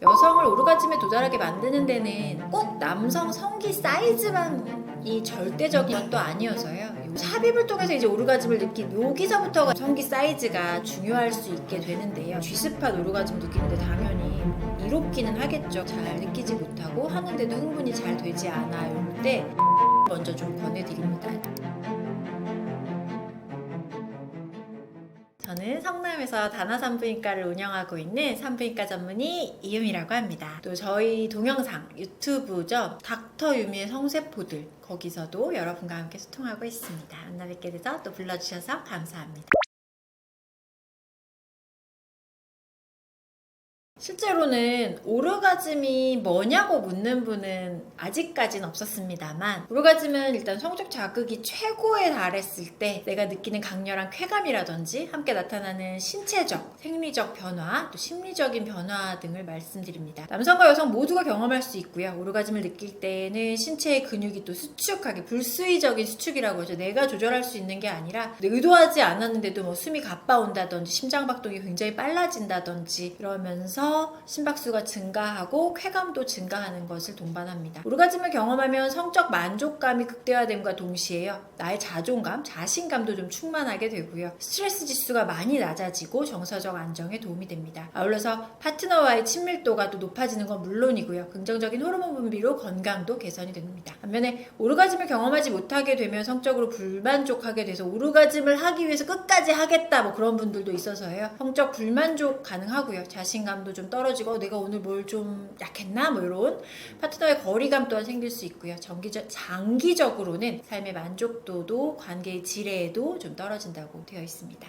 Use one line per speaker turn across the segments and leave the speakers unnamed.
여성을 오르가즘에 도달하게 만드는 데는 꼭 남성 성기 사이즈만이 절대적인 것도 아니어서요. 삽입을 통해서 이제 오르가즘을 느낀 여기서부터가 성기 사이즈가 중요할 수 있게 되는데요. G스팟 오르가즘 느끼는데 당연히 이롭기는 하겠죠. 잘 느끼지 못하고 하는데도 흥분이 잘 되지 않아요. 이럴 때 먼저 좀 권해드립니다. 저는 성남에서 다나산부인과를 운영하고 있는 산부인과 전문의 이유미라고 합니다. 또 저희 동영상 유튜브죠. 닥터 유미의 성세포들 거기서도 여러분과 함께 소통하고 있습니다. 만나 뵙게 돼서 또 불러주셔서 감사합니다. 실제로는 오르가즘이 뭐냐고 묻는 분은 아직까지는 없었습니다만, 오르가즘은 일단 성적 자극이 최고에 달했을 때 내가 느끼는 강렬한 쾌감이라든지 함께 나타나는 신체적, 생리적 변화, 또 심리적인 변화 등을 말씀드립니다. 남성과 여성 모두가 경험할 수 있고요. 오르가즘을 느낄 때는 신체의 근육이 또 수축하게, 불수의적인 수축이라고 하죠. 내가 조절할 수 있는 게 아니라 의도하지 않았는데도 뭐 숨이 가빠온다든지 심장박동이 굉장히 빨라진다든지 이러면서 심박수가 증가하고 쾌감도 증가하는 것을 동반합니다. 오르가즘을 경험하면 성적 만족감이 극대화됨과 동시에요. 나의 자존감, 자신감도 좀 충만하게 되고요. 스트레스 지수가 많이 낮아지고 정서적 안정에 도움이 됩니다. 아울러서 파트너와의 친밀도가 또 높아지는 건 물론이고요. 긍정적인 호르몬 분비로 건강도 개선이 됩니다. 반면에 오르가즘을 경험하지 못하게 되면 성적으로 불만족하게 돼서 오르가즘을 하기 위해서 끝까지 하겠다 뭐 그런 분들도 있어서요. 성적 불만족 가능하고요. 자신감도 좀 떨어지고 내가 오늘 뭘 좀 약했나 뭐 이런 파트너의 거리감 또한 생길 수 있고요. 장기적으로는 삶의 만족도도 관계의 질에도 좀 떨어진다고 되어 있습니다.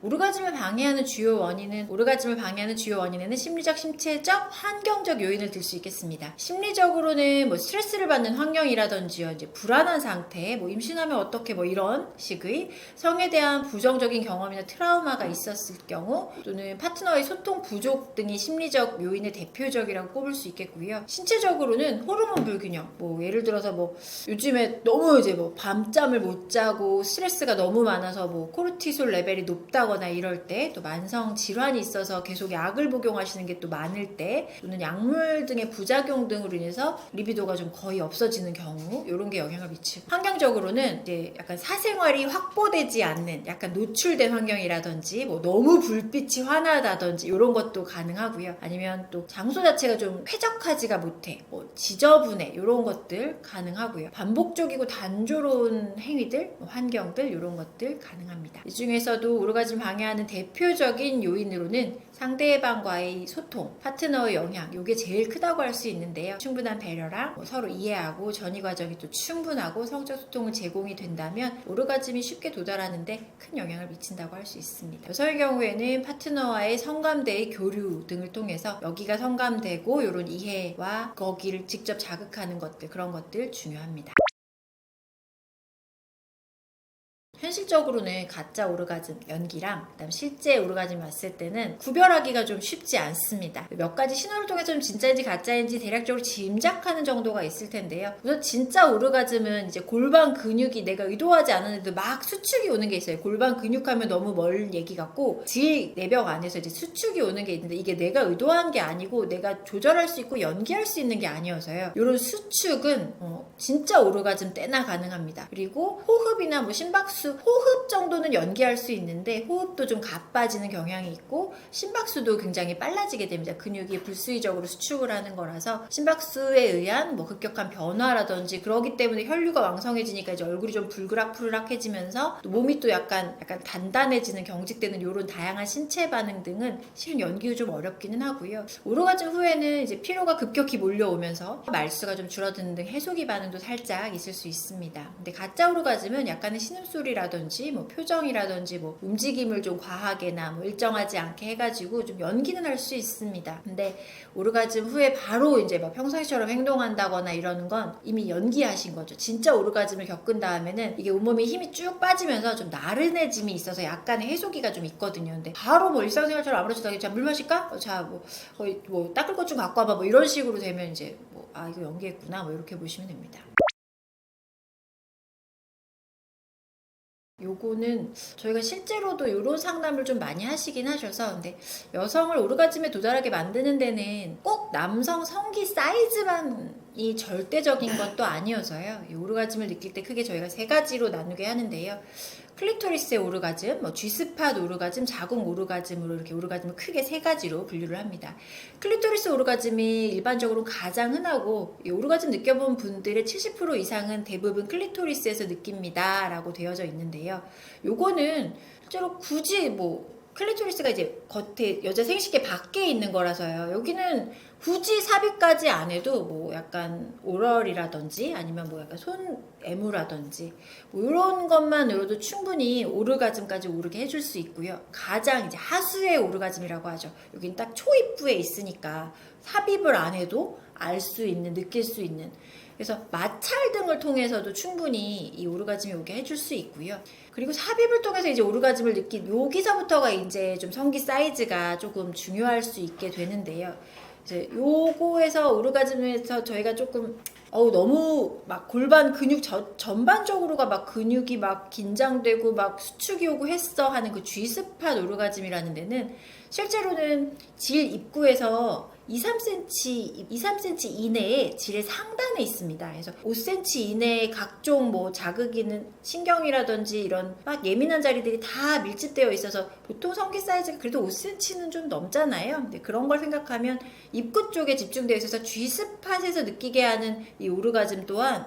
오르가즘을 방해하는 주요 원인에는 심리적, 신체적, 환경적 요인을 들 수 있겠습니다. 심리적으로는 뭐 스트레스를 받는 환경이라든지요, 이제 불안한 상태, 뭐 임신하면 어떻게 뭐 이런 식의 성에 대한 부정적인 경험이나 트라우마가 있었을 경우, 또는 파트너의 소통 부족 등이 심리적 요인의 대표적이라고 꼽을 수 있겠고요. 신체적으로는 호르몬 불균형, 뭐 예를 들어서 뭐 요즘에 너무 이제 뭐 밤잠을 못 자고 스트레스가 너무 많아서 뭐 코르티솔 레벨이 높다거나 이럴 때, 또 만성 질환이 있어서 계속 약을 복용하시는 게 또 많을 때, 또는 약물 등의 부작용 등으로 인해서 리비도가 좀 거의 없어지는 경우, 이런 게 영향을 미치고, 환경적으로는 이제 약간 사생활이 확보되지 않는 약간 노출된 환경이라든지 뭐 너무 불빛이 환하다든지 이런 것도 가능하고요. 아니면 또 장소 자체가 좀 쾌적하지가 못해, 뭐 지저분해, 이런 것들 가능하고요. 반복적이고 단조로운 행위들, 환경들 이런 것들 가능합니다. 이 중에서도 오르가즘 방해하는 대표적인 요인으로는 상대방과의 소통, 파트너의 영향, 이게 제일 크다고 할 수 있는데요. 충분한 배려랑 서로 이해하고 전이 과정이 또 충분하고 성적 소통을 제공이 된다면 오르가즘이 쉽게 도달하는데 큰 영향을 미친다고 할 수 있습니다. 여성의 경우에는 파트너와의 성감대의 교류 등을 통해서 여기가 성감되고 이런 이해와 거기를 직접 자극하는 것들, 그런 것들 중요합니다. 현실적으로는 가짜 오르가즘, 연기랑 그다음 실제 오르가즘이 왔을 때는 구별하기가 좀 쉽지 않습니다. 몇 가지 신호를 통해서 좀 진짜인지 가짜인지 대략적으로 짐작하는 정도가 있을 텐데요. 우선 진짜 오르가즘은 이제 골반 근육이 내가 의도하지 않았는데도 막 수축이 오는 게 있어요. 골반 근육하면 너무 멀 얘기 같고 질 내벽 안에서 이제 수축이 오는 게 있는데, 이게 내가 의도한 게 아니고 내가 조절할 수 있고 연기할 수 있는 게 아니어서요. 이런 수축은 진짜 오르가즘 때나 가능합니다. 그리고 호흡이나 뭐 심박수, 호흡 정도는 연기할 수 있는데 호흡도 좀 가빠지는 경향이 있고 심박수도 굉장히 빨라지게 됩니다. 근육이 불수의적으로 수축을 하는 거라서 심박수에 의한 뭐 급격한 변화라든지, 그러기 때문에 혈류가 왕성해지니까 이제 얼굴이 좀 불그락불락해지면서 또 몸이 또 약간 단단해지는, 경직되는 이런 다양한 신체 반응 등은 실은 연기 후 좀 어렵기는 하고요. 오르가즘 후에는 이제 피로가 급격히 몰려오면서 말수가 좀 줄어드는 등 해소기 반응도 살짝 있을 수 있습니다. 근데 가짜 오르가즘은 약간의 신음소리라든지 뭐 표정이라든지 뭐 움직임을 좀 과하게나 뭐 일정하지 않게 해가지고 좀 연기는 할 수 있습니다. 근데 오르가즘 후에 바로 이제 뭐 평상시처럼 행동한다거나 이러는 건 이미 연기하신 거죠. 진짜 오르가즘을 겪은 다음에는 이게 온몸에 힘이 쭉 빠지면서 좀 나른해짐이 있어서 약간의 해소기가 좀 있거든요. 근데 바로 뭐 일상생활처럼 아무렇지도 않게 자 물 마실까? 자 뭐 닦을 것 좀 갖고 와봐 뭐 이런 식으로 되면 이제 뭐 이거 연기했구나 뭐 이렇게 보시면 됩니다. 요거는 저희가 실제로도 이런 상담을 좀 많이 하시긴 하셔서, 근데 여성을 오르가즘에 도달하게 만드는 데는 꼭 남성 성기 사이즈만이 절대적인 것도 아니어서요. 이 오르가즘을 느낄 때 크게 저희가 세 가지로 나누게 하는데요. 클리토리스의 오르가즘, G스팟 오르가즘, 자궁 오르가즘으로 이렇게 오르가즘을 크게 세 가지로 분류를 합니다. 클리토리스 오르가즘이 일반적으로 가장 흔하고, 이 오르가즘 느껴본 분들의 70% 이상은 대부분 클리토리스에서 느낍니다 라고 되어져 있는데요. 요거는 실제로 굳이 클리토리스가 이제 겉에 여자 생식기 밖에 있는 거라서요. 여기는 굳이 삽입까지 안 해도 약간 오럴이라든지 아니면 약간 손 애무라든지 이런 것만으로도 충분히 오르가즘까지 오르게 해줄 수 있고요. 가장 이제 하수의 오르가즘이라고 하죠. 여긴 딱 초입부에 있으니까 삽입을 안 해도 알 수 있는, 느낄 수 있는. 그래서 마찰 등을 통해서도 충분히 이 오르가즘이 오게 해줄 수 있고요. 그리고 삽입을 통해서 이제 오르가즘을 느낀 여기서부터가 이제 좀 성기 사이즈가 조금 중요할 수 있게 되는데요. 이제 요거에서 오르가즘에서 저희가 조금 너무 골반 근육 전반적으로가 근육이 긴장되고 수축이 오고 했어 하는 그 G스팟 오르가즘이라는 데는 실제로는 질 입구에서 2-3cm 이내에 질의 상단에 있습니다. 그래서 5cm 이내에 각종 자극이는 신경이라든지 이런 예민한 자리들이 다 밀집되어 있어서 보통 성기 사이즈가 그래도 5cm는 좀 넘잖아요. 근데 그런 걸 생각하면 입구 쪽에 집중되어 있어서 G스팟에서 느끼게 하는 이 오르가즘 또한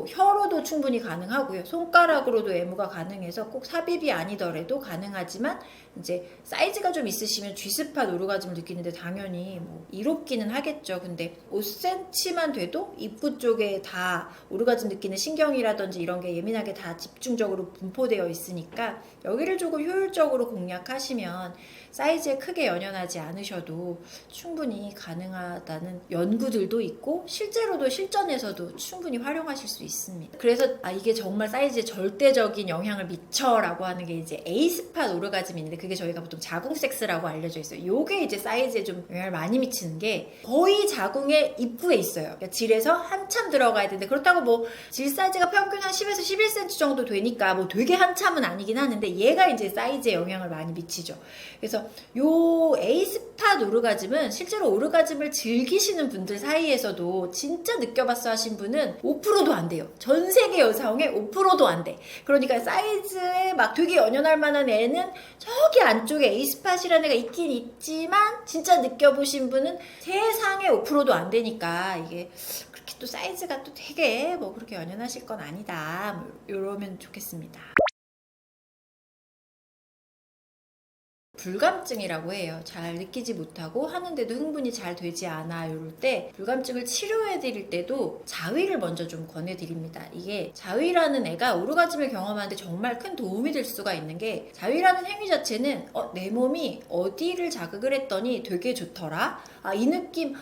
혀로도 충분히 가능하고요. 손가락으로도 애무가 가능해서 꼭 삽입이 아니더라도 가능하지만 이제 사이즈가 좀 있으시면 G스팟 오르가즘을 느끼는데 당연히 이롭기는 하겠죠. 근데 5cm만 돼도 입구 쪽에 다 오르가즘 느끼는 신경이라든지 이런 게 예민하게 다 집중적으로 분포되어 있으니까 여기를 조금 효율적으로 공략하시면 사이즈에 크게 연연하지 않으셔도 충분히 가능하다는 연구들도 있고 실제로도 실전에서도 충분히 활용하실 수 있습니다. 그래서 이게 정말 사이즈에 절대적인 영향을 미쳐라고 하는 게 이제 A스팟 오르가즘인데 그게 저희가 보통 자궁 섹스라고 알려져 있어요. 요게 이제 사이즈에 좀 영향을 많이 미치는 게 거의 자궁의 입구에 있어요. 그러니까 질에서 한참 들어가야 되는데 그렇다고 질 사이즈가 평균 한 10에서 11cm 정도 되니까 되게 한참은 아니긴 하는데 얘가 이제 사이즈에 영향을 많이 미치죠. 그래서 요 A스팟 오르가즘은 실제로 오르가즘을 즐기시는 분들 사이에서도 진짜 느껴봤어 하신 분은 5%도 안 돼요. 전 세계 여성의 5%도 안 돼. 그러니까 사이즈에 되게 연연할 만한 애는 저기 안쪽에 A스팟이라는 애가 있긴 있지만 진짜 느껴보신 분은 세상에 5%도 안 되니까 이게 그렇게 또 사이즈가 또 되게 그렇게 연연하실 건 아니다. 이러면 좋겠습니다. 불감증이라고 해요. 잘 느끼지 못하고 하는데도 흥분이 잘 되지 않아 이럴 때 불감증을 치료해 드릴 때도 자위를 먼저 좀 권해 드립니다. 이게 자위라는 애가 오르가즘을 경험하는데 정말 큰 도움이 될 수가 있는 게 자위라는 행위 자체는 내 몸이 어디를 자극을 했더니 되게 좋더라. 이 느낌,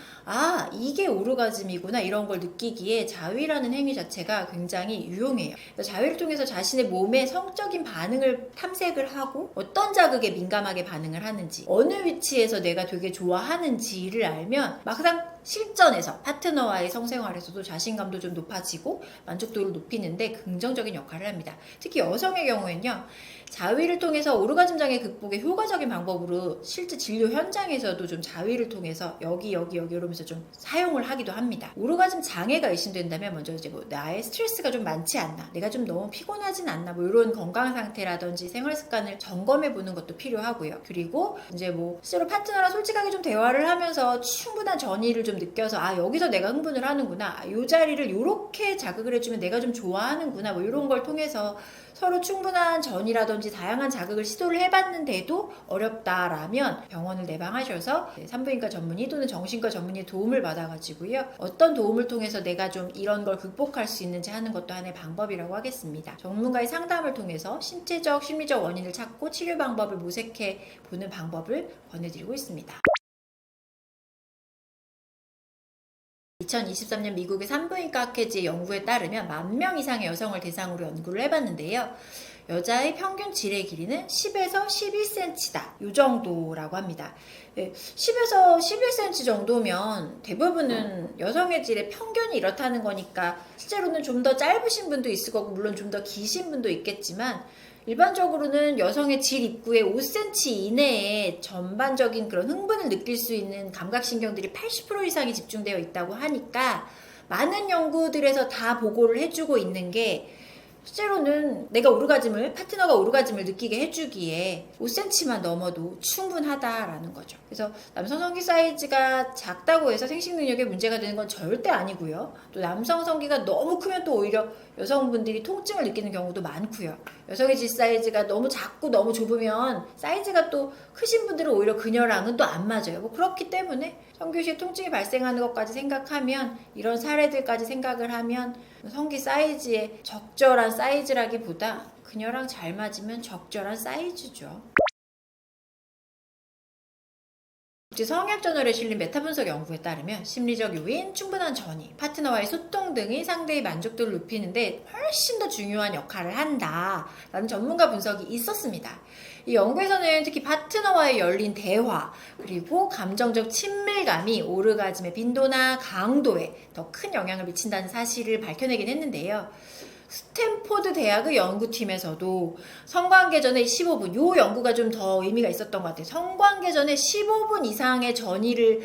이게 오르가즘이구나 이런 걸 느끼기에 자위라는 행위 자체가 굉장히 유용해요. 자위를 통해서 자신의 몸의 성적인 반응을 탐색을 하고 어떤 자극에 민감하게 반응을 하는지 어느 위치에서 내가 되게 좋아하는지를 알면 막상 실전에서 파트너와의 성생활에서도 자신감도 좀 높아지고 만족도를 높이는데 긍정적인 역할을 합니다. 특히 여성의 경우에는요. 자위를 통해서 오르가즘 장애 극복의 효과적인 방법으로 실제 진료 현장에서도 좀 자위를 통해서 여기 이러면서 좀 사용을 하기도 합니다. 오르가즘 장애가 의심된다면 먼저 이제 나의 스트레스가 좀 많지 않나, 내가 좀 너무 피곤하진 않나, 이런 건강 상태라든지 생활 습관을 점검해 보는 것도 필요하고요. 그리고 이제 실제로 파트너랑 솔직하게 좀 대화를 하면서 충분한 전의를 좀 느껴서 여기서 내가 흥분을 하는구나, 이 자리를 이렇게 자극을 해주면 내가 좀 좋아하는구나, 이런 걸 통해서 서로 충분한 전이라든지 다양한 자극을 시도를 해봤는데도 어렵다라면 병원을 내방하셔서 산부인과 전문의 또는 정신과 전문의의 도움을 받아가지고요. 어떤 도움을 통해서 내가 좀 이런 걸 극복할 수 있는지 하는 것도 하나의 방법이라고 하겠습니다. 전문가의 상담을 통해서 신체적, 심리적 원인을 찾고 치료 방법을 모색해 보는 방법을 권해드리고 있습니다. 2023년 미국의 산부인과 학회지의 연구에 따르면 10,000명 이상의 여성을 대상으로 연구를 해봤는데요. 여자의 평균 질의 길이는 10에서 11cm다. 이 정도라고 합니다. 10에서 11cm 정도면 대부분은 여성의 질의 평균이 이렇다는 거니까 실제로는 좀 더 짧으신 분도 있을 거고 물론 좀 더 기신 분도 있겠지만 일반적으로는 여성의 질 입구의 5cm 이내에 전반적인 그런 흥분을 느낄 수 있는 감각신경들이 80% 이상이 집중되어 있다고 하니까 많은 연구들에서 다 보고를 해주고 있는 게 실제로는 파트너가 오르가즘을 느끼게 해주기에 5cm만 넘어도 충분하다라는 거죠. 그래서 남성 성기 사이즈가 작다고 해서 생식 능력에 문제가 되는 건 절대 아니고요. 또 남성 성기가 너무 크면 또 오히려 여성분들이 통증을 느끼는 경우도 많고요. 여성의 질 사이즈가 너무 작고 너무 좁으면 사이즈가 또 크신 분들은 오히려 그녀랑은 또 안 맞아요. 뭐 그렇기 때문에 성교 시에 통증이 발생하는 것까지 생각하면, 이런 사례들까지 생각을 하면 성기 사이즈의 적절한 사이즈라기보다 그녀랑 잘 맞으면 적절한 사이즈죠. 국제성의학 저널에 실린 메타 분석 연구에 따르면 심리적 요인, 충분한 전이, 파트너와의 소통 등이 상대의 만족도를 높이는데 훨씬 더 중요한 역할을 한다라는 전문가 분석이 있었습니다. 이 연구에서는 특히 파트너와의 열린 대화, 그리고 감정적 친밀감이 오르가즘의 빈도나 강도에 더 큰 영향을 미친다는 사실을 밝혀내긴 했는데요. 스탠포드 대학의 연구팀에서도 성관계 전에 15분, 요 연구가 좀 더 의미가 있었던 것 같아요. 성관계 전에 15분 이상의 전이를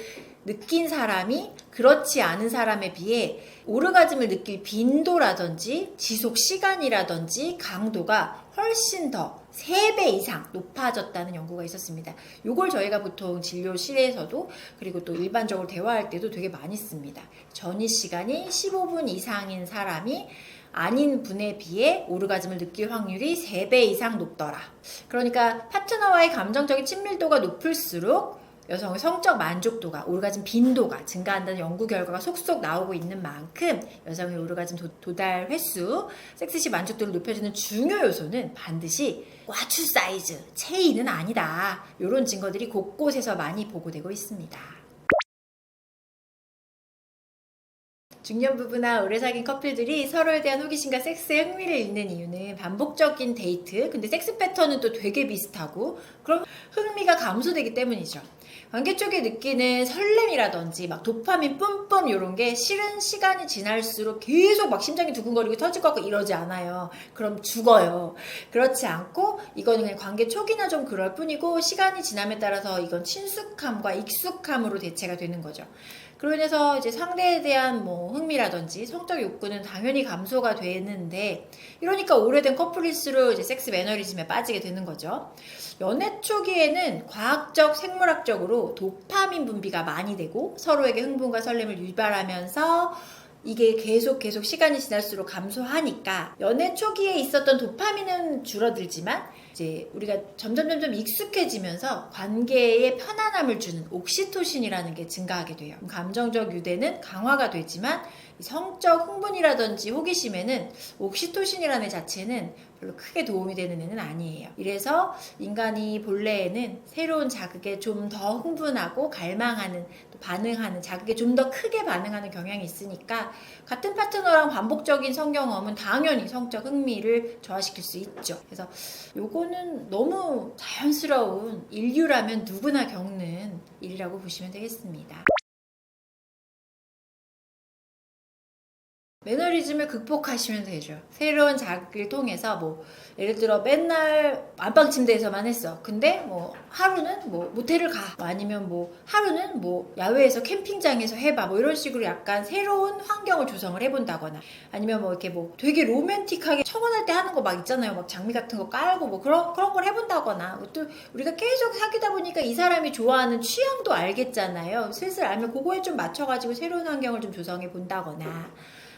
느낀 사람이 그렇지 않은 사람에 비해 오르가즘을 느낄 빈도라든지 지속 시간이라든지 강도가 훨씬 더 3배 이상 높아졌다는 연구가 있었습니다. 요걸 저희가 보통 진료실에서도, 그리고 또 일반적으로 대화할 때도 되게 많이 씁니다. 전이 시간이 15분 이상인 사람이 아닌 분에 비해 오르가즘을 느낄 확률이 3배 이상 높더라. 그러니까 파트너와의 감정적인 친밀도가 높을수록 여성의 성적 만족도가, 오르가즘 빈도가 증가한다는 연구 결과가 속속 나오고 있는 만큼 여성의 오르가즘 도달 횟수, 섹스 시 만족도를 높여주는 중요 요소는 반드시 꽈추 사이즈, 체인은 아니다. 이런 증거들이 곳곳에서 많이 보고되고 있습니다. 중년 부부나 오래 사귄 커플들이 서로에 대한 호기심과 섹스에 흥미를 잃는 이유는 반복적인 데이트, 근데 섹스 패턴은 또 되게 비슷하고, 그럼 흥미가 감소되기 때문이죠. 관계 쪽에 느끼는 설렘이라든지 막 도파민 뿜뿜 이런 게 실은 시간이 지날수록 계속 막 심장이 두근거리고 터질 것 같고 이러지 않아요. 그럼 죽어요. 그렇지 않고 이거는 그냥 관계 초기나 좀 그럴 뿐이고, 시간이 지남에 따라서 이건 친숙함과 익숙함으로 대체가 되는 거죠. 그로 인해서 이제 상대에 대한 뭐 흥미라든지 성적 욕구는 당연히 감소가 되는데, 이러니까 오래된 커플일수록 이제 섹스 매너리즘에 빠지게 되는 거죠. 연애 초기에는 과학적, 생물학적으로 도파민 분비가 많이 되고 서로에게 흥분과 설렘을 유발하면서 이게 계속 시간이 지날수록 감소하니까 연애 초기에 있었던 도파민은 줄어들지만 이제 우리가 점점 익숙해지면서 관계에 편안함을 주는 옥시토신이라는 게 증가하게 돼요. 감정적 유대는 강화가 되지만 성적 흥분이라든지 호기심에는 옥시토신이라는 애 자체는 별로 크게 도움이 되는 애는 아니에요. 이래서 인간이 본래에는 새로운 자극에 좀 더 흥분하고 갈망하는, 또 반응하는, 자극에 좀 더 크게 반응하는 경향이 있으니까 같은 파트너랑 반복적인 성경험은 당연히 성적 흥미를 저하시킬 수 있죠. 그래서 요거는 너무 자연스러운, 인류라면 누구나 겪는 일이라고 보시면 되겠습니다. 매너리즘을 극복하시면 되죠. 새로운 자극을 통해서 뭐 예를 들어 맨날 안방 침대에서만 했어. 근데 뭐 하루는 뭐 모텔을 가. 아니면 뭐 하루는 뭐 야외에서 캠핑장에서 해봐. 뭐 이런 식으로 약간 새로운 환경을 조성을 해본다거나, 아니면 뭐 이렇게 뭐 되게 로맨틱하게 청혼할 때 하는 거 막 있잖아요. 막 장미 같은 거 깔고 뭐 그런 걸 해본다거나, 또 우리가 계속 사귀다 보니까 이 사람이 좋아하는 취향도 알겠잖아요. 슬슬 알면 그거에 좀 맞춰가지고 새로운 환경을 좀 조성해 본다거나,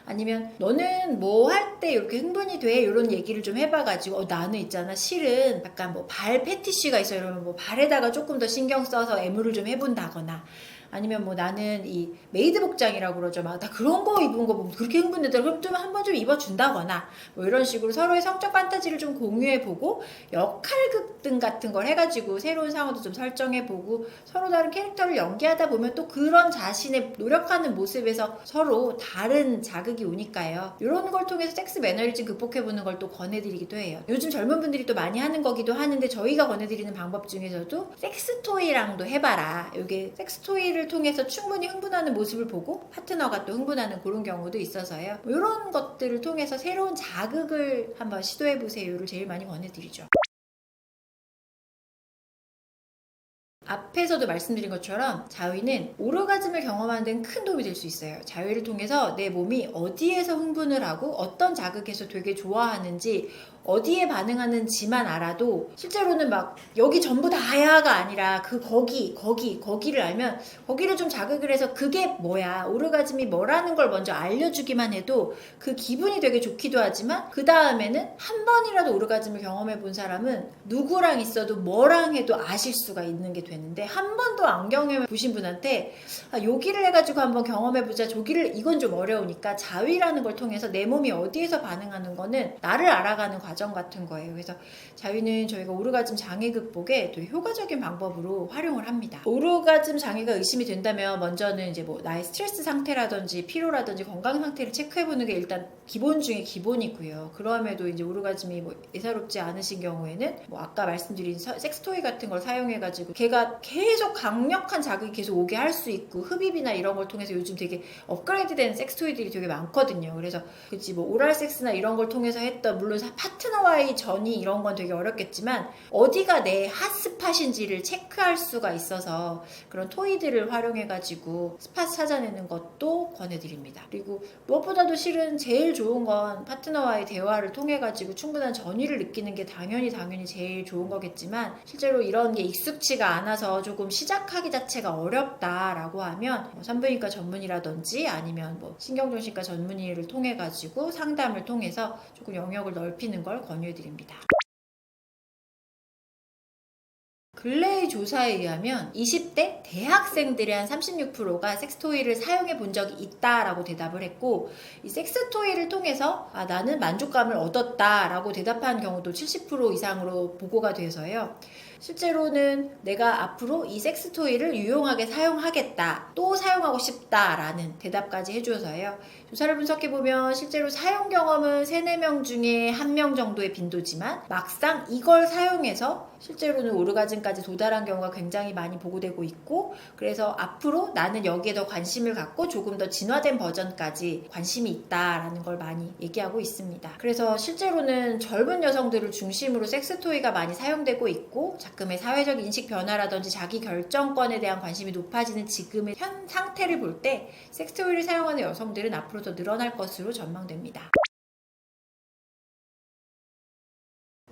아니면 너는 뭐 할 때 이렇게 흥분이 돼? 이런 얘기를 좀 해봐가지고 나는 있잖아 실은 약간 뭐 발 패티쉬가 있어 이러면 뭐 발에다가 조금 더 신경 써서 애무를 좀 해본다거나, 아니면 뭐 나는 이 메이드 복장이라고 그러죠. 막 나 그런 거 입은 거 보면 그렇게 흥분되더라. 그럼 좀 한번 좀 입어준다거나, 뭐 이런 식으로 서로의 성적 판타지를 좀 공유해보고 역할극등 같은 걸 해가지고 새로운 상황도 좀 설정해보고 서로 다른 캐릭터를 연기하다 보면 또 그런 자신의 노력하는 모습에서 서로 다른 자극이 오니까요. 이런 걸 통해서 섹스 매너리즘 극복해보는 걸 또 권해드리기도 해요. 요즘 젊은 분들이 또 많이 하는 거기도 하는데, 저희가 권해드리는 방법 중에서도 섹스토이랑도 해봐라. 이게 섹스토이를 섹스토이를 통해서 충분히 흥분하는 모습을 보고 파트너가 또 흥분하는 그런 경우도 있어서요. 이런 것들을 통해서 새로운 자극을 한번 시도해보세요를 제일 많이 권해드리죠. 앞에서도 말씀드린 것처럼 자위는 오르가즘을 경험하는 데는 큰 도움이 될 수 있어요. 자위를 통해서 내 몸이 어디에서 흥분을 하고 어떤 자극에서 되게 좋아하는지 어디에 반응하는지만 알아도 실제로는 막 여기 전부 다야가 아니라 그 거기를 알면 거기를 좀 자극을 해서 그게 뭐야, 오르가즘이 뭐라는 걸 먼저 알려주기만 해도 그 기분이 되게 좋기도 하지만 그 다음에는 한 번이라도 오르가즘을 경험해 본 사람은 누구랑 있어도 뭐랑 해도 아실 수가 있는 게 되는데 한 번도 안 경험해 보신 분한테 여기를 해가지고 한번 경험해보자, 저기를, 이건 좀 어려우니까 자위라는 걸 통해서 내 몸이 어디에서 반응하는 거는 나를 알아가는 과정 같은 거예요. 그래서 자위는 저희가 오르가즘 장애 극복에 되게 효과적인 방법으로 활용을 합니다. 오르가즘 장애가 의심이 된다면 먼저는 이제 뭐 나의 스트레스 상태라든지 피로라든지 건강 상태를 체크해보는 게 일단 기본 중에 기본이고요. 그럼에도 이제 오르가즘이 뭐 예사롭지 않으신 경우에는 뭐 아까 말씀드린 섹스토이 같은 걸 사용해가지고 걔가 계속 강력한 자극이 계속 오게 할 수 있고, 흡입이나 이런 걸 통해서 요즘 되게 업그레이드된 섹스토이들이 되게 많거든요. 그래서 그치 뭐 오랄 섹스나 이런 걸 통해서 했던, 물론 파트너와의 전이 이런 건 되게 어렵겠지만 어디가 내 핫스팟인지를 체크할 수가 있어서 그런 토이들을 활용해가지고 스팟 찾아내는 것도 권해드립니다. 그리고 무엇보다도 실은 제일 좋은 건 파트너와의 대화를 통해가지고 충분한 전의를 느끼는 게 당연히 제일 좋은 거겠지만, 실제로 이런 게 익숙치가 않아서 조금 시작하기 자체가 어렵다라고 하면 산부인과 전문의라든지 아니면 뭐 신경정신과 전문의를 통해가지고 상담을 통해서 조금 영역을 넓히는 걸 권유해드립니다. 근래의 조사에 의하면 20대 대학생들의 한 36%가 섹스토이를 사용해 본 적이 있다라고 대답을 했고, 이 섹스토이를 통해서 나는 만족감을 얻었다라고 대답한 경우도 70% 이상으로 보고가 돼서요. 실제로는 내가 앞으로 이 섹스토이를 유용하게 사용하겠다, 또 사용하고 싶다라는 대답까지 해줘서요. 조사를 분석해보면 실제로 사용 경험은 3, 4명 중에 1명 정도의 빈도지만 막상 이걸 사용해서 실제로는 오르가즘까지 도달한 경우가 굉장히 많이 보고되고 있고, 그래서 앞으로 나는 여기에 더 관심을 갖고 조금 더 진화된 버전까지 관심이 있다라는 걸 많이 얘기하고 있습니다. 그래서 실제로는 젊은 여성들을 중심으로 섹스토이가 많이 사용되고 있고, 가끔의 사회적 인식 변화라든지 자기 결정권에 대한 관심이 높아지는 지금의 현 상태를 볼 때 섹스토이를 사용하는 여성들은 앞으로 더 늘어날 것으로 전망됩니다.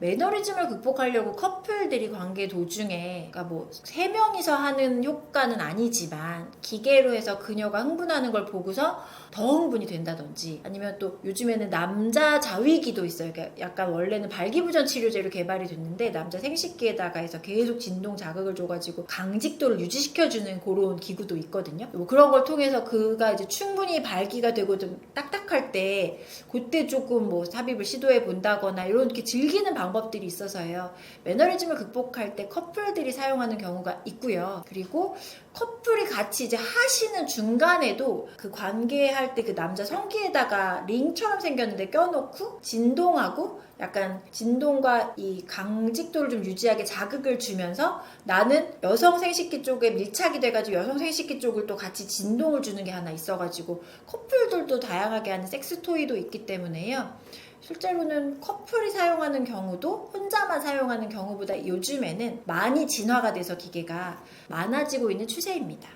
매너리즘을 극복하려고 커플들이 관계 도중에, 그러니까 뭐 3명이서 하는 효과는 아니지만 기계로 해서 그녀가 흥분하는 걸 보고서 더 흥분이 된다든지, 아니면 또 요즘에는 남자 자위기도 있어요. 그러니까 약간 원래는 발기부전 치료제로 개발이 됐는데 남자 생식기에다가 해서 계속 진동 자극을 줘가지고 강직도를 유지시켜주는 그런 기구도 있거든요. 뭐 그런 걸 통해서 그가 이제 충분히 발기가 되고 좀 딱딱할 때 그때 조금 뭐 삽입을 시도해 본다거나 이렇게 즐기는 방법들이 있어서요. 매너리즘을 극복할 때 커플들이 사용하는 경우가 있고요. 그리고 커플이 같이 이제 하시는 중간에도 그 관계할 때 그 남자 성기에다가 링처럼 생겼는데 껴놓고 진동하고, 약간 진동과 이 강직도를 좀 유지하게 자극을 주면서 나는 여성 생식기 쪽에 밀착이 돼가지고 여성 생식기 쪽을 또 같이 진동을 주는 게 하나 있어가지고 커플들도 다양하게 하는 섹스토이도 있기 때문에요. 실제로는 커플이 사용하는 경우도 혼자만 사용하는 경우보다 요즘에는 많이 진화가 돼서 기계가 많아지고 있는 추세입니다.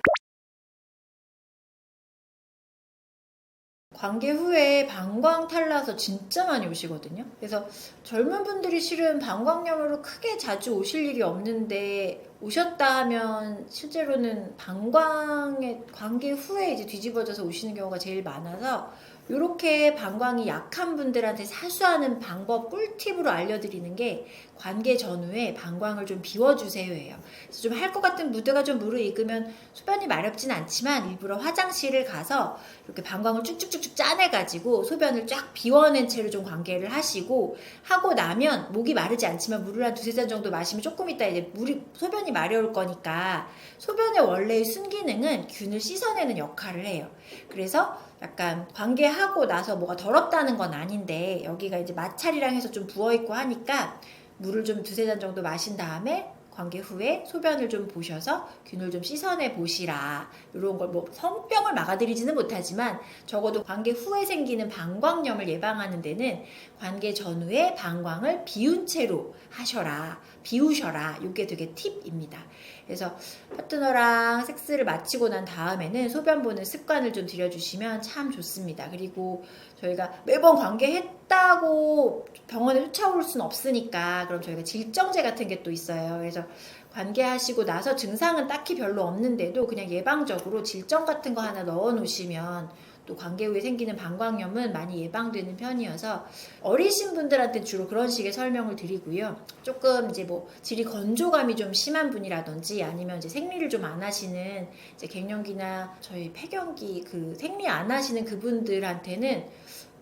관계 후에 방광 탈나서 진짜 많이 오시거든요. 그래서 젊은 분들이 실은 방광염으로 크게 자주 오실 일이 없는데 오셨다 하면 실제로는 방광의 관계 후에 이제 뒤집어져서 오시는 경우가 제일 많아서, 이렇게 방광이 약한 분들한테 사수하는 방법 꿀팁으로 알려드리는 게 관계 전후에 방광을 좀 비워주세요예요. 그래서 좀 할 것 같은 무드가 좀 무르익으면 소변이 마렵진 않지만 일부러 화장실을 가서 이렇게 방광을 쭉쭉쭉쭉 짜내가지고 소변을 쫙 비워낸 채로 좀 관계를 하시고, 하고 나면 목이 마르지 않지만 물을 한 2-3잔 정도 마시면 조금 있다 이제 소변이 마려울 거니까, 소변의 원래의 순기능은 균을 씻어내는 역할을 해요. 그래서 약간 관계하고 나서 뭐가 더럽다는 건 아닌데 여기가 이제 마찰이랑 해서 좀 부어있고 하니까 물을 좀 2-3잔 정도 마신 다음에 관계 후에 소변을 좀 보셔서 균을 좀 씻어내 보시라. 이런 걸 뭐 성병을 막아드리지는 못하지만 적어도 관계 후에 생기는 방광염을 예방하는 데는 관계 전후에 방광을 비운 채로 하셔라. 비우셔라. 이게 되게 팁입니다. 그래서 파트너랑 섹스를 마치고 난 다음에는 소변 보는 습관을 좀 들여주시면 참 좋습니다. 그리고 저희가 매번 관계했다고 병원에 쫓아올 수는 없으니까 그럼 저희가 질정제 같은 게 또 있어요. 그래서 관계하시고 나서 증상은 딱히 별로 없는데도 그냥 예방적으로 질정 같은 거 하나 넣어 놓으시면 또 관계 후에 생기는 방광염은 많이 예방되는 편이어서 어리신 분들한테 주로 그런 식의 설명을 드리고요. 조금 이제 뭐 질이 건조감이 좀 심한 분이라든지 아니면 이제 생리를 좀 안 하시는 이제 갱년기나 저희 폐경기 그 생리 안 하시는 그분들한테는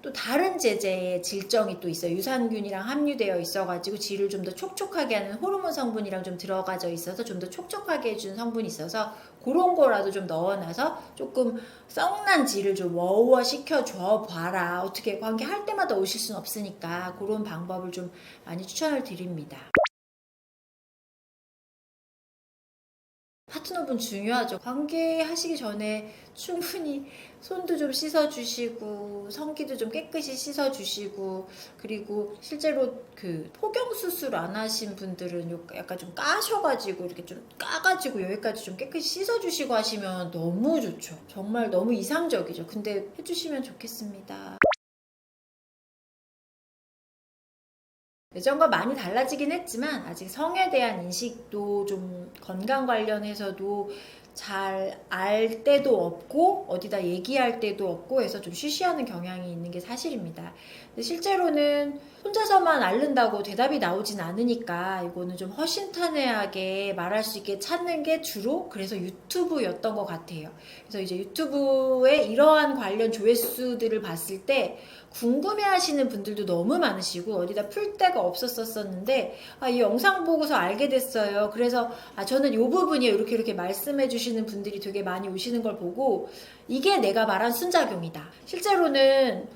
또 다른 제제의 질정이 또 있어요. 유산균이랑 함유되어 있어가지고 질을 좀 더 촉촉하게 하는 호르몬 성분이랑 좀 들어가져 있어서 좀 더 촉촉하게 해주는 성분이 있어서 그런 거라도 좀 넣어놔서 조금 썩난 질을 좀 워워 시켜줘 봐라. 어떻게 관계할 때마다 오실 수는 없으니까 그런 방법을 좀 많이 추천을 드립니다. 파트너분 중요하죠. 관계하시기 전에 충분히 손도 좀 씻어주시고 성기도 좀 깨끗이 씻어주시고 그리고 실제로 그 포경 수술 안 하신 분들은 약간 좀 까셔가지고 이렇게 좀 까가지고 여기까지 좀 깨끗이 씻어주시고 하시면 너무 좋죠. 정말 너무 이상적이죠. 근데 해주시면 좋겠습니다. 예전과 많이 달라지긴 했지만 아직 성에 대한 인식도 좀 건강 관련해서도 잘 알 때도 없고 어디다 얘기할 때도 없고 해서 좀 쉬쉬하는 경향이 있는 게 사실입니다. 근데 실제로는 혼자서만 앓는다고 대답이 나오진 않으니까 이거는 좀 허심탄회하게 말할 수 있게 찾는 게 주로 그래서 유튜브였던 것 같아요. 그래서 이제 유튜브에 이러한 관련 조회수들을 봤을 때 궁금해하시는 분들도 너무 많으시고 어디다 풀 데가 없었었는데 이 영상 보고서 알게 됐어요. 그래서 저는 이 부분이에요. 이렇게 말씀해 주시는 분들이 되게 많이 오시는 걸 보고 이게 내가 말한 순작용이다. 실제로는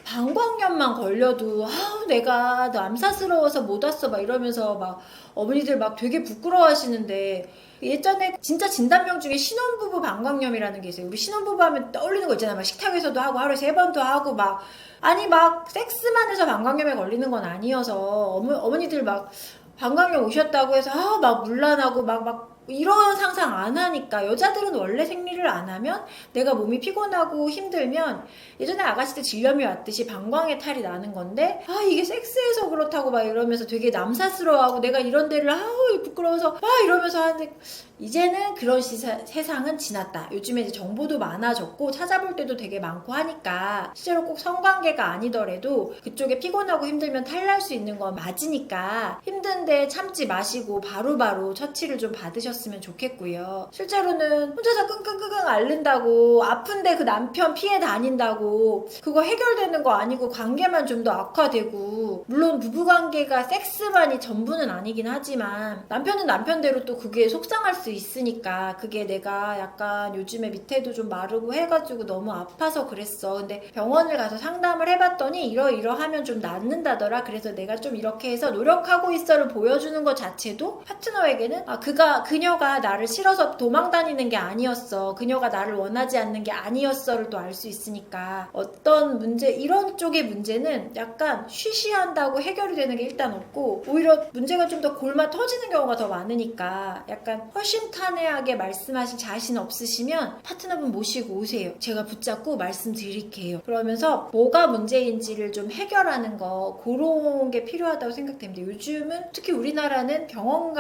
방광염만 걸려도 내가 남사스러워서 못 왔어 막 이러면서 막 어머니들 막 되게 부끄러워하시는데 예전에 진짜 진단명 중에 신혼부부 방광염이라는 게 있어요. 우리 신혼부부 하면 떠올리는 거 있잖아요. 막 식탁에서도 하고 하루에 3번도 하고 막 섹스만 해서 방광염에 걸리는 건 아니어서 어머니들 막 방광염 오셨다고 해서 막 문란하고 막 이런 상상 안 하니까 여자들은 원래 생리를 안 하면 내가 몸이 피곤하고 힘들면 예전에 아가씨들 질염이 왔듯이 방광에 탈이 나는 건데 이게 섹스해서 그렇다고 막 이러면서 되게 남사스러워하고 내가 이런 데를 부끄러워서 막 이러면서 하는데 이제는 그런 세상은 지났다. 요즘에 이제 정보도 많아졌고 찾아볼 때도 되게 많고 하니까 실제로 꼭 성관계가 아니더라도 그쪽에 피곤하고 힘들면 탈날 수 있는 건 맞으니까 힘든데 참지 마시고 바로바로 처치를 좀 받으셨으면 좋겠고요. 실제로는 혼자서 끙끙끙끙 앓는다고 아픈데 그 남편 피해 다닌다고 그거 해결되는 거 아니고 관계만 좀 더 악화되고 물론 부부관계가 섹스만이 전부는 아니긴 하지만 남편은 남편대로 또 그게 속상할 수 있으니까 그게 내가 약간 요즘에 밑에도 좀 마르고 해가지고 너무 아파서 그랬어. 근데 병원을 가서 상담을 해봤더니 이러하면 좀 낫는다더라. 그래서 내가 좀 이렇게 해서 노력하고 있어를 보여주는 것 자체도 파트너에게는 그녀가 나를 싫어서 도망 다니는 게 아니었어. 그녀가 나를 원하지 않는 게 아니었어를 또 알 수 있으니까 어떤 문제 이런 쪽의 문제는 약간 쉬쉬한다고 해결이 되는 게 일단 없고 오히려 문제가 좀 더 골마 터지는 경우가 더 많으니까 약간 허심탄회하게 말씀하실 자신 없으시면 파트너분 모시고 오세요. 제가 붙잡고 말씀드릴게요. 그러면서 뭐가 문제인지를 좀 해결하는 거 그런 게 필요하다고 생각됩니다. 요즘은 특히 우리나라는 병원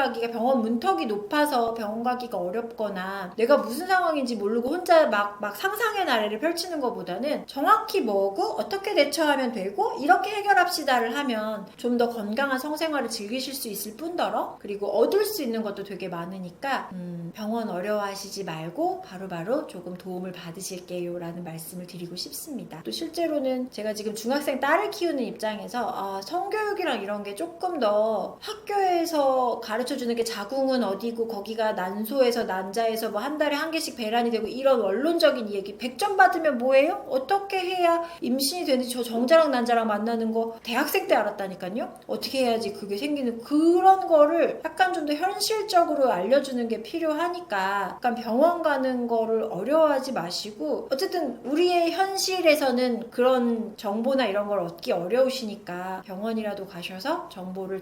문턱이 높아서 병원 가기가 어렵거나 내가 무슨 상황인지 모르고 혼자 막 상상의 나래를 펼치는 것보다는 정확히 뭐고 어떻게 대처하면 되고 이렇게 해결합시다를 하면 좀 더 건강한 성생활을 즐기실 수 있을 뿐더러 그리고 얻을 수 있는 것도 되게 많으니까 병원 어려워하시지 말고 바로바로 조금 도움을 받으실게요 라는 말씀을 드리고 싶습니다. 또 실제로는 제가 지금 중학생 딸을 키우는 입장에서 성교육이랑 이런 게 조금 더 학교에서 가르쳐주는 게 자궁은 어디고 거기가 난소에서 난자에서 뭐 한 달에 한 개씩 배란이 되고 이런 원론적인 얘기 100점 받으면 뭐예요? 어떻게 해야 임신이 되는지 저 정자랑 난자랑 만나는 거 대학생 때 알았다니까요. 어떻게 해야지 그게 생기는 그런 거를 약간 좀 더 현실적으로 알려주는 게 필요하니까 약간 병원 가는 거를 어려워하지 마시고 어쨌든 우리의 현실에서는 그런 정보나 이런 걸 얻기 어려우시니까 병원이라도 가셔서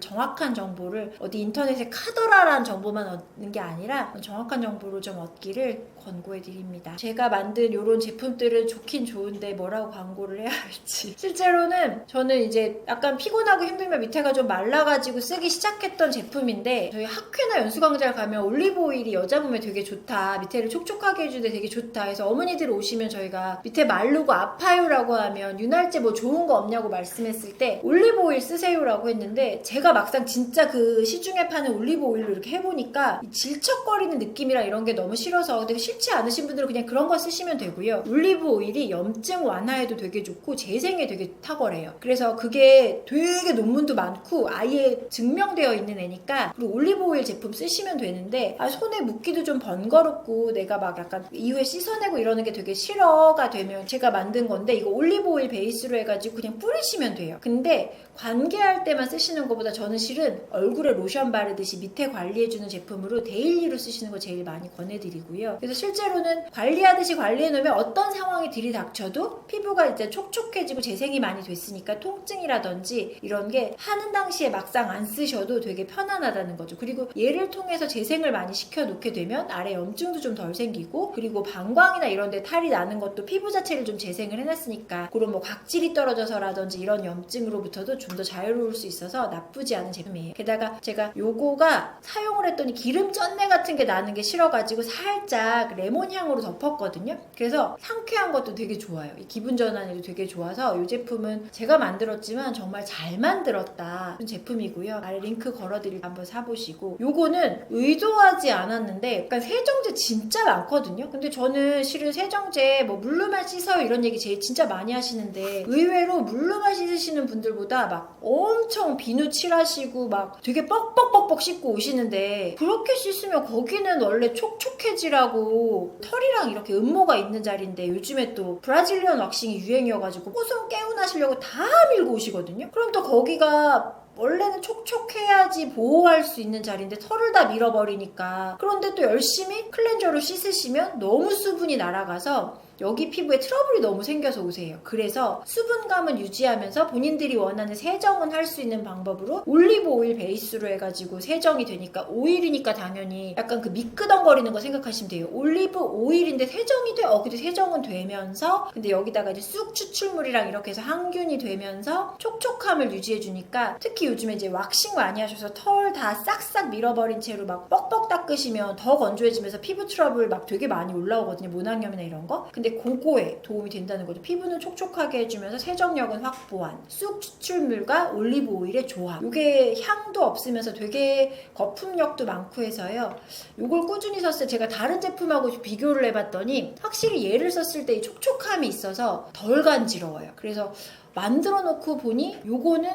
정확한 정보를 어디 인터넷에 카더라라는 정보만 얻는 게 아니라 정확한 정보를 좀 얻기를 권고해 드립니다. 제가 만든 이런 제품들은 좋긴 좋은데 뭐라고 광고를 해야 할지 실제로는 저는 이제 약간 피곤하고 힘들면 밑에가 좀 말라가지고 쓰기 시작했던 제품인데 저희 학회나 연수광장 가면 올리브 오일이 여자 몸에 되게 좋다, 밑에를 촉촉하게 해주는데 되게 좋다 해서 어머니들 오시면 저희가 밑에 마르고 아파요라고 하면 윤활제 뭐 좋은 거 없냐고 말씀했을 때 올리브 오일 쓰세요라고 했는데 제가 막상 진짜 그 시중에 파는 올리브 오일로 이렇게 해보니까 질척거리는 느낌이랑 이런 게 너무 싫어서 근데 싫지 않으신 분들은 그냥 그런 거 쓰시면 되고요. 올리브 오일이 염증 완화에도 되게 좋고 재생에 되게 탁월해요. 그래서 그게 되게 논문도 많고 아예 증명되어 있는 애니까 그리고 올리브 오일 제품 쓰시면 되는데 손에 묻기도 좀 번거롭고 내가 막 약간 이후에 씻어내고 이러는 게 되게 싫어가 되면 제가 만든 건데 이거 올리브 오일 베이스로 해가지고 그냥 뿌리시면 돼요. 근데 관계할 때만 쓰시는 것보다 저는 실은 얼굴에 로션 바르듯이 밑에 관리해주는 제품으로 데일리로 쓰시는 거 제일 많이 권해드리고요. 그래서 실제로는 관리하듯이 관리해놓으면 어떤 상황이 들이닥쳐도 피부가 이제 촉촉해지고 재생이 많이 됐으니까 통증이라든지 이런 게 하는 당시에 막상 안 쓰셔도 되게 편안하다는 거죠. 그리고 얘를 통해서 재생을 많이 시켜놓게 되면 아래 염증도 좀 덜 생기고 그리고 방광이나 이런 데 탈이 나는 것도 피부 자체를 좀 재생을 해놨으니까 그런 뭐 각질이 떨어져서라든지 이런 염증으로부터도 좀 더 자유로울 수 있어서 나쁘지 않은 제품이에요. 게다가 제가 요거가 사용을 했더니 기름 쩐내 같은 게 나는 게 싫어가지고 살짝 레몬 향으로 덮었거든요. 그래서 상쾌한 것도 되게 좋아요. 이 기분 전환에도 되게 좋아서 이 제품은 제가 만들었지만 정말 잘 만들었다 제품이고요. 아래 링크 걸어드릴게요. 한번 사보시고 요거는 의도하지 않았는데 약간 세정제 진짜 많거든요. 근데 저는 실은 세정제 뭐 물로만 씻어요 이런 얘기 제일 진짜 많이 하시는데 의외로 물로만 씻으시는 분들보다 막 엄청 비누 칠하시고 막 되게 뻑뻑뻑뻑 씻고 오시는데 그렇게 씻으면 거기는 원래 촉촉해지라고 털이랑 이렇게 음모가 있는 자리인데 요즘에 또 브라질리언 왁싱이 유행이어가지고 뽀송 개운하시려고 다 밀고 오시거든요. 그럼 또 거기가 원래는 촉촉해야지 보호할 수 있는 자리인데 털을 다 밀어버리니까 그런데 또 열심히 클렌저로 씻으시면 너무 수분이 날아가서 여기 피부에 트러블이 너무 생겨서 오세요. 그래서 수분감은 유지하면서 본인들이 원하는 세정은 할 수 있는 방법으로 올리브 오일 베이스로 해가지고 세정이 되니까 오일이니까 당연히 약간 그 미끄덩거리는 거 생각하시면 돼요. 올리브 오일인데 세정이 돼? 근데 세정은 되면서 근데 여기다가 이제 쑥 추출물이랑 이렇게 해서 항균이 되면서 촉촉함을 유지해주니까 특히 요즘에 이제 왁싱 많이 하셔서 털 다 싹싹 밀어버린 채로 막 뻑뻑 닦으시면 더 건조해지면서 피부 트러블 막 되게 많이 올라오거든요. 모낭염이나 이런 거. 근데 그거에 도움이 된다는 거죠. 피부는 촉촉하게 해주면서 세정력은 확보한 쑥 추출물과 올리브 오일의 조합. 이게 향도 없으면서 되게 거품력도 많고 해서요. 이걸 꾸준히 썼을 때 제가 다른 제품하고 비교를 해봤더니 확실히 얘를 썼을 때 이 촉촉함이 있어서 덜 간지러워요. 그래서 만들어 놓고 보니 요거는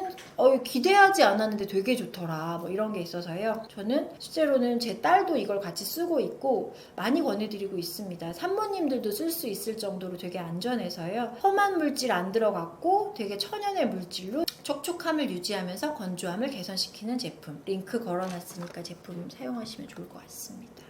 기대하지 않았는데 되게 좋더라 뭐 이런 게 있어서요. 저는 실제로는 제 딸도 이걸 같이 쓰고 있고 많이 권해드리고 있습니다. 산모님들도 쓸 수 있을 정도로 되게 안전해서요. 험한 물질 안 들어갔고 되게 천연의 물질로 촉촉함을 유지하면서 건조함을 개선시키는 제품 링크 걸어놨으니까 제품 사용하시면 좋을 것 같습니다.